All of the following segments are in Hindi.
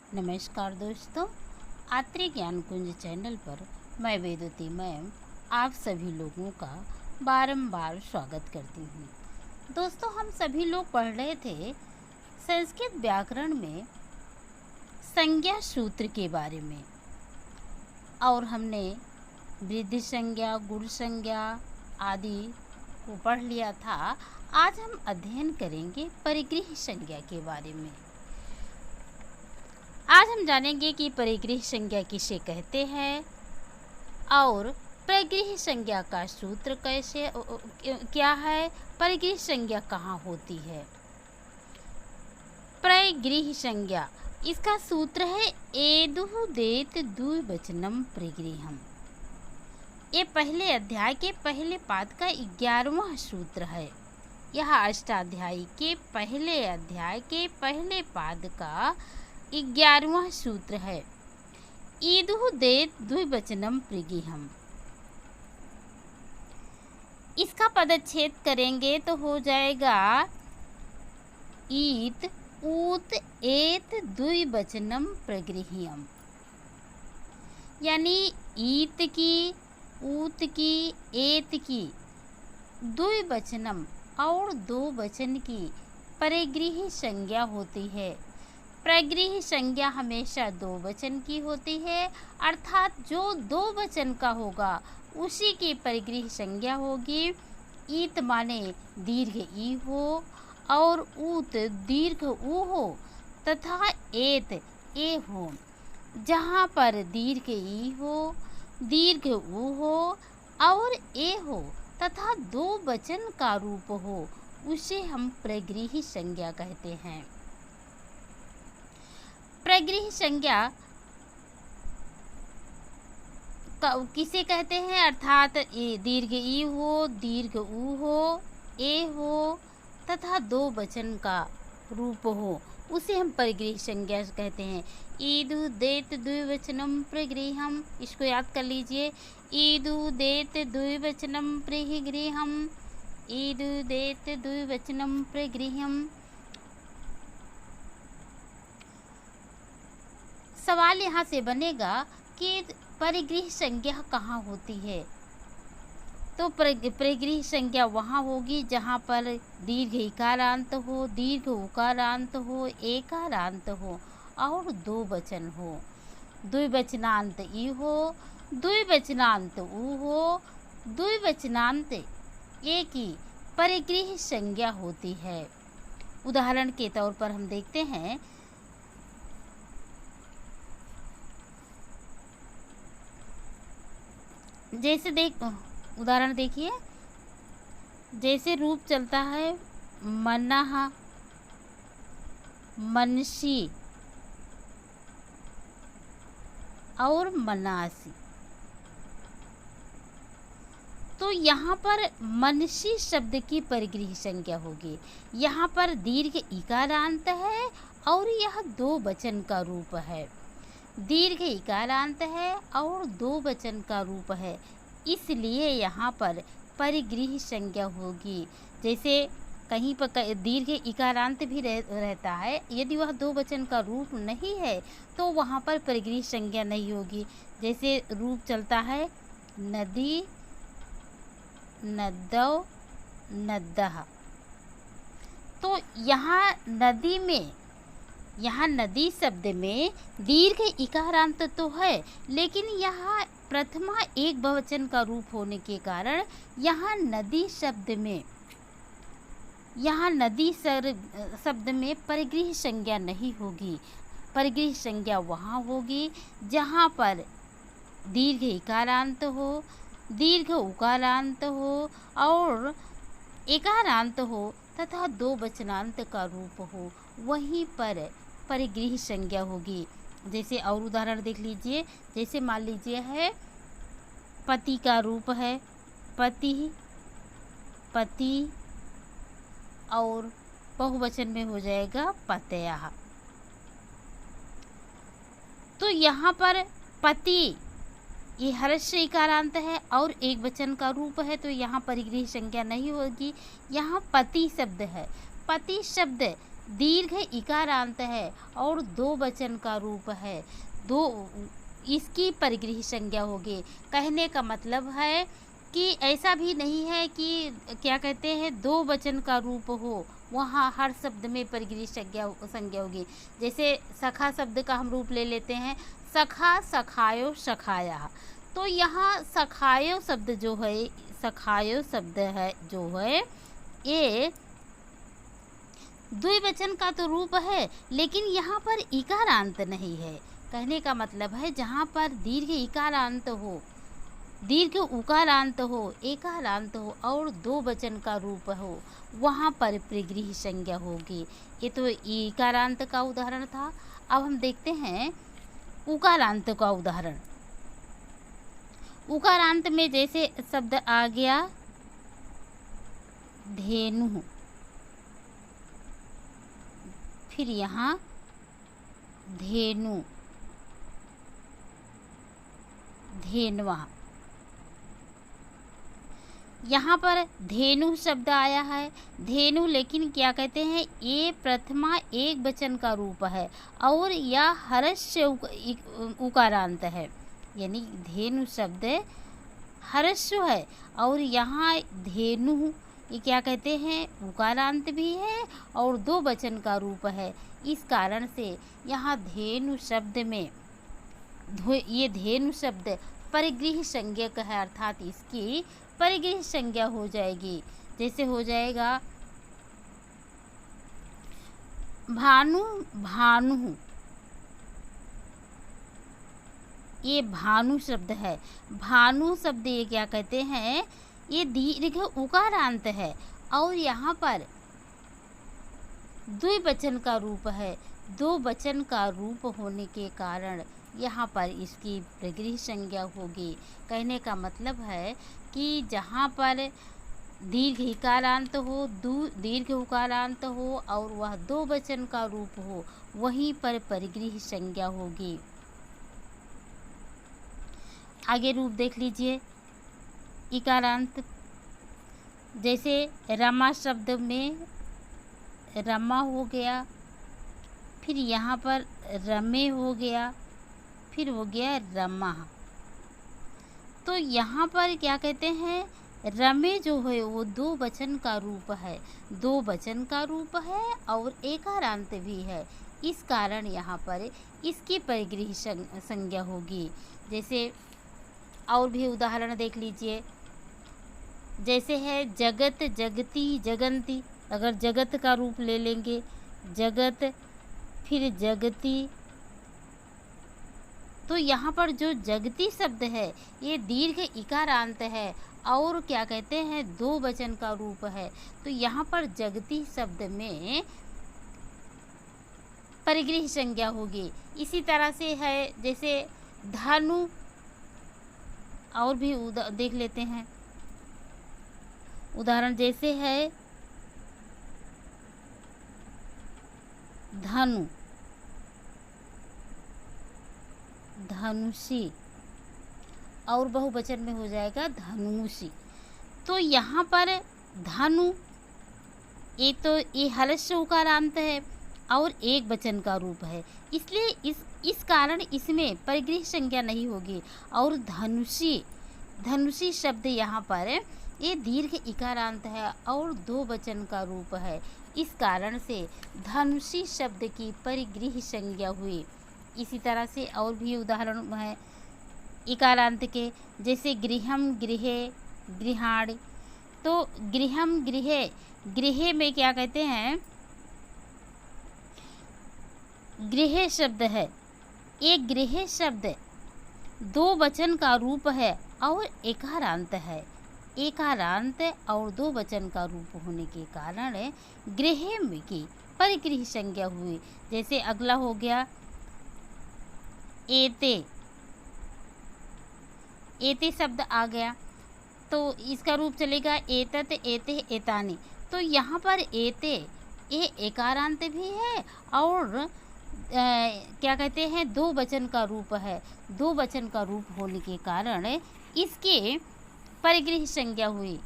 नमस्कार दोस्तों, आत्रे ज्ञान कुंज चैनल पर मैं वेदवती मैम आप सभी लोगों का बारंबार स्वागत करती हूँ। दोस्तों, हम सभी लोग पढ़ रहे थे संस्कृत व्याकरण में संज्ञा सूत्र के बारे में और हमने वृद्धि संज्ञा, गुण संज्ञा आदि को पढ़ लिया था। आज हम अध्ययन करेंगे परिग्रह संज्ञा के बारे में। आज हम जानेंगे कि परिग्रह संज्ञा किसे कहते हैं और परिग्रह संज्ञा का सूत्र कैसे क्या है, परिग्रह संज्ञा कहाँ होती है। परिग्रह संज्ञा इसका सूत्र है एदुदेत द्विवचनम परिग्रहम। ये पहले अध्याय के पहले पाद का 11वां सूत्र है। यह अष्टाध्यायी के पहले अध्याय के पहले पाद का 11वां सूत्र है। ईदुदेत द्विवचनम परिग्रहम। इसका पदच्छेद करेंगे तो हो जाएगा ईत ऊत एत द्विवचनम परिग्रह्यम। यानी ईत की, ऊत की, एत की द्विवचनम और दो वचन की परिग्रह संज्ञा होती है। परिग्रह संज्ञा हमेशा दो वचन की होती है, अर्थात जो दो वचन का होगा उसी की परिग्रह संज्ञा होगी। ईत माने दीर्घ ई हो और ऊत दीर्घ ऊ हो तथा एत ए हो। जहाँ पर दीर्घ ई हो, दीर्घ ऊ हो और ए हो तथा दो वचन का रूप हो उसे हम परिग्रह संज्ञा कहते हैं। परिग्रह संज्ञा किसे कहते हैं, अर्थात दीर्घ ई हो, दीर्घ ऊ हो, ए हो तथा दो वचन का रूप हो उसे हम परिग्रह संज्ञा कहते हैं। ईदुदेत द्विवचनम परिग्रहम, इसको याद कर लीजिए। ईदुदेत द्विवचनम परिग्रहम, ईदुदेत द्विवचनम परिग्रहम। सवाल यहाँ से बनेगा कि परिग्रह संज्ञा कहाँ होती है। तो परिग्रह संज्ञा वहाँ होगी जहाँ पर दीर्घ इकारांत हो, दीर्घ उकारांत हो, एकारांत हो और दो वचन हो। द्विवचनांत ई हो, द्विवचनांत ऊ हो, द्विवचनांत ए की परिग्रह संज्ञा होती है। उदाहरण के तौर पर हम देखते हैं, जैसे उदाहरण देखिए, जैसे रूप चलता है मनः, मनसी और मनासी। तो यहाँ पर मनसी शब्द की परिग्रह संज्ञा होगी। यहाँ पर दीर्घ इकारांत है और यह दो वचन का रूप है। दीर्घ इकारांत है और दो वचन का रूप है, इसलिए यहाँ पर परिग्रह संज्ञा होगी। जैसे कहीं पर दीर्घ इकारांत भी रहता है, यदि वह दो वचन का रूप नहीं है तो वहाँ पर परिग्रह संज्ञा नहीं होगी। जैसे रूप चलता है नदी, नदौ, नद्दह। तो यहाँ नदी शब्द में दीर्घ इकारांत तो है, लेकिन यहाँ प्रथमा एक बहुवचन का रूप होने के कारण यहाँ नदी शब्द में परिग्रह संज्ञा नहीं होगी। परिग्रह संज्ञा वहाँ होगी जहाँ पर दीर्घ इकारांत हो, दीर्घ उकारांत हो और एकारांत हो तथा दो वचनांत का रूप हो, वहीं पर परिग्रह संज्ञा होगी। जैसे और उदाहरण देख लीजिए, जैसे मान लीजिए है पति का रूप है पति, पति और बहुवचन में हो जाएगा पतयः। तो यहाँ पर पति ये हर्ष इकारांत है और एक वचन का रूप है, तो यहाँ परिग्रह संज्ञा नहीं होगी। यहाँ पति शब्द है, पति शब्द दीर्घ इकारांत है और दो वचन का रूप है, दो इसकी परिग्रही संज्ञा होगी। कहने का मतलब है कि ऐसा भी नहीं है कि क्या कहते हैं दो वचन का रूप हो, वहाँ हर शब्द में परिग्रही संज्ञा होगी। जैसे सखा शब्द का हम रूप ले लेते हैं, सखा सखायो सखाया, तो यहाँ सखायो शब्द जो है, सखायो शब्द है जो है ये द्विवचन का तो रूप है, लेकिन यहाँ पर इकारांत नहीं है। कहने का मतलब है जहाँ पर दीर्घ इकारांत हो, दीर्घ उकारांत हो, एकारांत हो और दो वचन का रूप हो, वहाँ पर परिग्रही संज्ञा होगी। ये तो इकारांत का उदाहरण था। अब हम देखते हैं उकारांत का उदाहरण। उकारांत में जैसे शब्द आ गया धेनु, फिर यहाँ धेनु, धेनवा, यहाँ पर धेनु शब्द आया है। धेनु लेकिन क्या कहते हैं ये प्रथमा एक वचन का रूप है और यह हर्ष उकारांत है, यानी धेनु शब्द हर्ष है और यहाँ धेनु ये क्या कहते हैं उकारांत भी है और दो वचन का रूप है। इस कारण से यहाँ धेनु शब्द में ये धेनु शब्द परिग्रही संज्ञक है, अर्थात इसकी परिग्रही संज्ञा हो जाएगी। जैसे हो जाएगा भानु, भानु, ये भानु शब्द है। भानु शब्द ये क्या कहते हैं ये दीर्घ उकारांत है और यहाँ पर द्विवचन का रूप है। दो वचन का रूप होने के कारण यहाँ पर इसकी परिग्रही संज्ञा होगी। कहने का मतलब है कि जहाँ पर दीर्घ इकारांत हो, दीर्घ उकारांत हो और वह दो वचन का रूप हो, वहीं पर परिग्रही संज्ञा होगी। आगे रूप देख लीजिए इकारांत। जैसे रमा शब्द में रमा हो गया, फिर यहाँ पर रमे हो गया, फिर हो गया रमा। तो यहाँ पर क्या कहते हैं रमे जो है वो दो वचन का रूप है, दो वचन का रूप है और एकारांत भी है। इस कारण यहाँ पर इसकी परिग्रही संज्ञा होगी। जैसे और भी उदाहरण देख लीजिए। जैसे है जगत, जगती, जगंती। अगर जगत का रूप ले लेंगे जगत, फिर जगती, तो यहाँ पर जो जगती शब्द है ये दीर्घ इकारांत है और क्या कहते हैं दो वचन का रूप है। तो यहाँ पर जगती शब्द में परिग्रही संज्ञा होगी। इसी तरह से है जैसे धनु, और भी देख लेते हैं उदाहरण। जैसे है धनु, धनुषी और बहुवचन में हो जाएगा धनुषी। तो यहाँ पर धनु ये हलस्य उकारांत है और एक वचन का रूप है, इसलिए इस कारण इसमें परिग्रही संज्ञा नहीं होगी। और धनुषी, धनुषी शब्द यहाँ पर ये दीर्घ इकारांत है और दो वचन का रूप है। इस कारण से धनुषी शब्द की परिग्रही संज्ञा हुई। इसी तरह से और भी उदाहरण है इकारांत के। जैसे गृहम, गृहे, गृहाणि। तो गृहम, गृहे, गृहे में क्या कहते हैं गृह शब्द है। एक गृह शब्द दो वचन का रूप है और एकारांत है। एकारांत और दो वचन का रूप होने के कारण गृह की परिग्रही संज्ञा हुई। जैसे अगला हो गया एते, एते शब्द आ गया तो इसका रूप चलेगा एतत, एते, एतानि। तो यहाँ पर एते ये एकारांत भी है और क्या कहते हैं दो वचन का रूप है। दो वचन का रूप होने के कारण इसके परिग्रही संज्ञा हुई।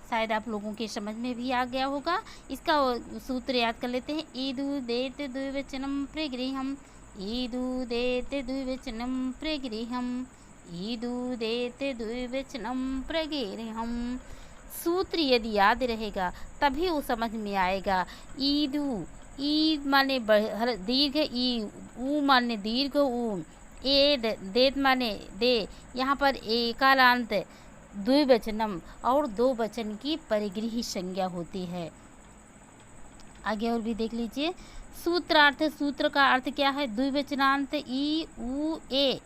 शायद आप लोगों के समझ में भी आ गया होगा। इसका सूत्र याद कर लेते हैं। ईदुदेत द्विवचनम प्रगृहम, ईदुदेत द्विवचनम प्रगृहम, ईदुदेत द्विवचनम प्रगृहम। सूत्र यदि याद रहेगा तभी वो समझ में आएगा। ईदु, ई माने दीर्घ ई, ऊ माने दीर्घ ऊ, एद देत माने दे, यहाँ पर एकारांत द्विवचनम और दो वचन की परिग्रही संज्ञा होती है। आगे और भी देख लीजिए। सूत्रार्थ, सूत्र का अर्थ क्या है? द्विवचनांत ई उ ए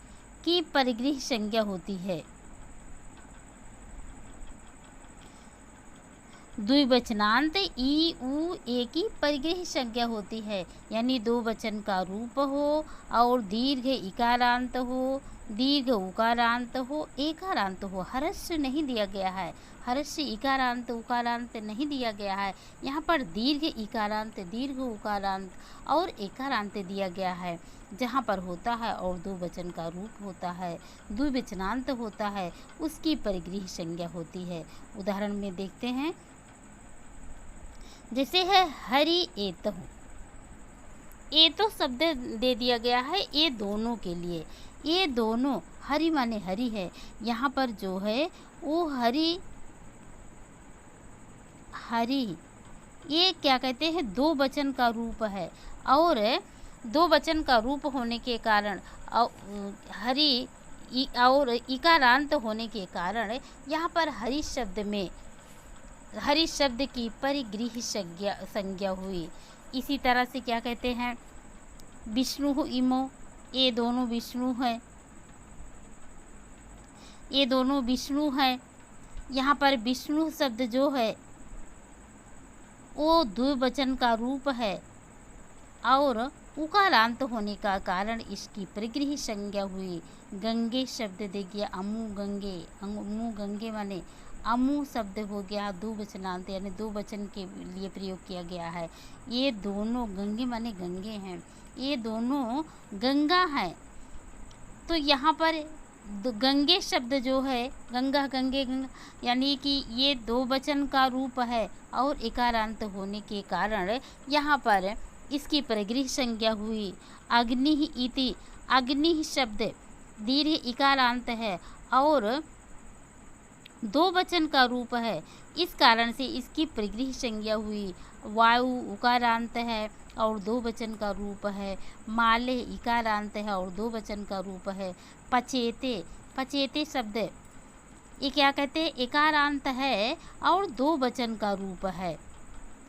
की परिग्रही संज्ञा होती है। द्विवचनांत ई उ ए की परिग्रही संज्ञा होती है, यानी दो वचन का रूप हो और दीर्घ इकारांत हो, दीर्घ उकारांत हो, एकारांत हो। हर्ष नहीं दिया गया है, हर्ष इकारांत उकारांत नहीं दिया गया है। यहाँ पर दीर्घ इकारांत, दीर्घ उकारांत और एकारांत दिया गया है। जहाँ पर होता है और दो वचन का रूप होता है, द्विवचनांत होता है, उसकी परिग्रही संज्ञा होती है। उदाहरण में देखते हैं, जैसे है हरि एतहु। एतो शब्द दे दिया गया है ये दोनों के लिए। ये दोनों, हरि माने हरि है, यहाँ पर जो है वो हरि, हरि ये क्या कहते हैं? दो वचन का रूप है और दो वचन का रूप होने के कारण हरि और इकारांत होने के कारण यहाँ पर हरि शब्द में हरि शब्द की परिग्रही संज्ञा हुई। इसी तरह से क्या कहते हैं? विष्णु इमो, ये दोनों विष्णु हैं, ये दोनों विष्णु हैं। यहाँ पर विष्णु शब्द जो है वो द्विवचन का रूप है और उकारांत होने का कारण इसकी परिग्रही संज्ञा हुई। गंगे शब्द देखिए, अमु गंगे, अमु गंगे माने अमु शब्द हो गया द्विवचनांत, यानी दो वचन के लिए प्रयोग किया गया है। ये दोनों, गंगे माने गंगे हैं, ये दोनों गंगा हैं। तो यहाँ पर गंगे शब्द जो है, गंगा गंगे गंगा, यानी कि ये दो वचन का रूप है और एकारांत होने के कारण यहाँ पर इसकी परिग्रही संज्ञा हुई। अग्नि इति, अग्नि शब्द दीर्घ इकारांत है और दो वचन का रूप है, इस कारण से इसकी परिग्रही संज्ञा हुई। वायु उकारांत है और दो वचन का रूप है। माले इकारांत है और दो वचन का रूप है। पचेते, पचेते शब्द ये क्या कहते हैं? एकारांत है और दो वचन का रूप है।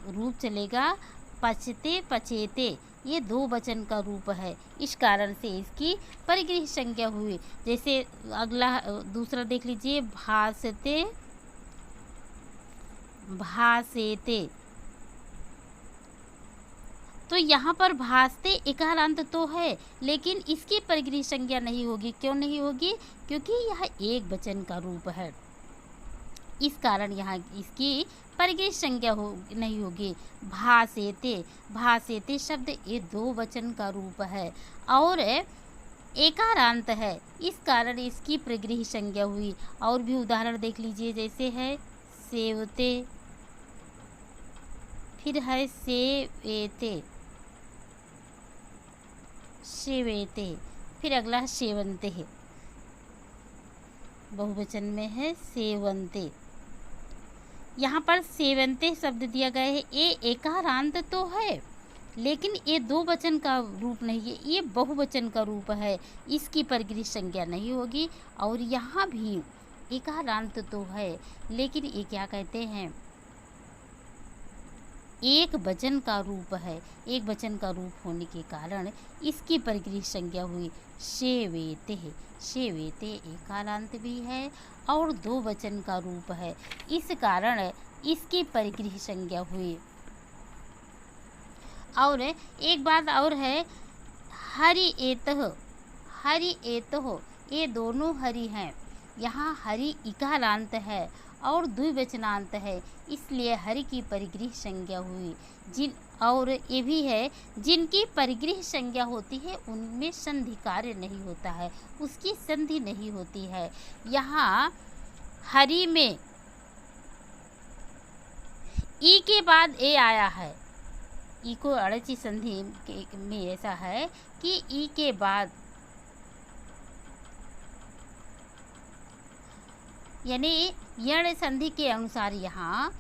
रूप चलेगा पचते पचेते, ये दो वचन का रूप है, इस कारण से इसकी परिग्रही संज्ञा हुई। जैसे अगला दूसरा देख लीजिए, भासते भासेते। तो यहाँ पर भासते एकारांत तो है, लेकिन इसकी परिग्रही संज्ञा नहीं होगी। क्यों नहीं होगी? क्योंकि यह एक वचन का रूप है, इस कारण यहाँ इसकी परिग्रही संज्ञा नहीं होगी। भासेते, भासेते शब्द ये दो वचन का रूप है और एकारांत है, इस कारण इसकी परिग्रही संज्ञा हुई। और भी उदाहरण देख लीजिए, जैसे है सेवते, फिर है सेवेते, सेवेते, फिर अगला है सेवंते है, बहुवचन में है सेवंते। यहाँ पर सेवंते शब्द दिया गया है, ये एकारांत तो है लेकिन ये दो वचन का रूप नहीं है, ये बहुवचन का रूप है, इसकी परिग्रही संज्ञा नहीं होगी। और यहाँ भी एकारांत तो है लेकिन ये क्या कहते हैं? एक वचन का रूप है, एक वचन का रूप होने के कारण इसकी परिग्रही संज्ञा हुई। सेवेते, सेवेते एकारांत भी है और दो वचन का रूप है, इस कारण इसकी परिग्रही संज्ञा हुई। और एक बात और है, हरि एतः, हरि एतः, ये दोनों हरि हैं। यहाँ हरि इकारांत है और द्विवचनांत है, इसलिए हरि की परिग्रही संज्ञा हुई। और ये भी है, जिनकी परिग्रही संज्ञा होती है उनमें संधि कार्य नहीं होता है, उसकी संधि नहीं होती है। यहाँ हरि में ई के बाद ए आया है, ई को अड़ची संधि में ऐसा है कि ई के बाद यानी यण संधि के अनुसार यहाँ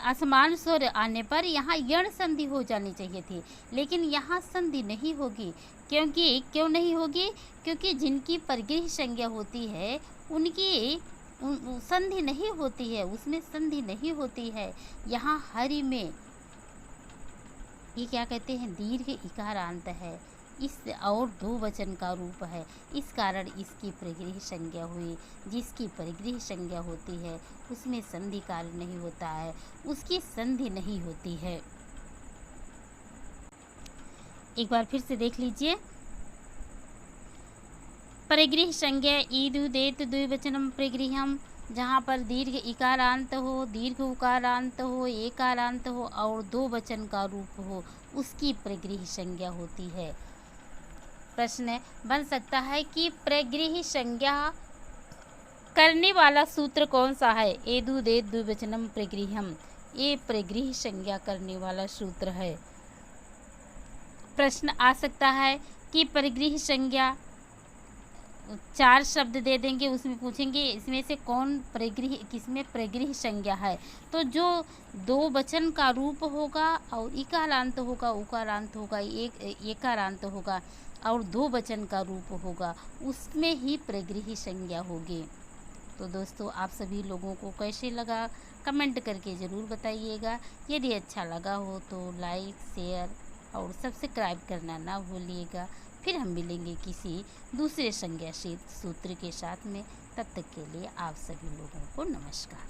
असमान स्वर आने पर यहाँ यण संधि हो जानी चाहिए थी, लेकिन यहाँ संधि नहीं होगी। क्यों नहीं होगी? क्योंकि जिनकी परग्रह संज्ञा होती है उनकी संधि नहीं होती है, उसमें संधि नहीं होती है। यहाँ हरि में ये क्या कहते हैं, दीर्घ इकारांत है, इस और दो वचन का रूप है, इस कारण इसकी परिग्रह संज्ञा हुई। जिसकी परिग्रह संज्ञा होती है उसमें संधि कार्य नहीं होता है, उसकी संधि नहीं होती है। एक बार फिर से देख लीजिए, परिग्रह संज्ञा ईदु देत द्विवचनम परिग्रहम, जहाँ पर दीर्घ इकारांत हो, दीर्घ उकारांत हो, एकारांत हो और दो वचन का रूप हो, उसकी परिग्रह संज्ञा होती है। प्रश्न बन सकता है कि परिग्रह संज्ञा करने वाला सूत्र कौन सा है? एदु देत द्विवचनम परिग्रहम, ये परिग्रह संज्ञा करने वाला सूत्र है। प्रश्न आ सकता है कि परिग्रह संज्ञा 4 शब्द दे देंगे, उसमें पूछेंगे इसमें से कौन परिग्रह, किसमें परिग्रह संज्ञा है? तो जो दो वचन का रूप होगा और इकारांत होगा, उकारांत होगा, एकारांत होगा और दो वचन का रूप होगा, उसमें ही परिग्रह संज्ञा होगी। तो दोस्तों, आप सभी लोगों को कैसे लगा कमेंट करके ज़रूर बताइएगा। यदि अच्छा लगा हो तो लाइक, शेयर और सब्सक्राइब करना ना भूलिएगा। फिर हम मिलेंगे किसी दूसरे संज्ञा सूत्र के साथ में। तब तक के लिए आप सभी लोगों को नमस्कार।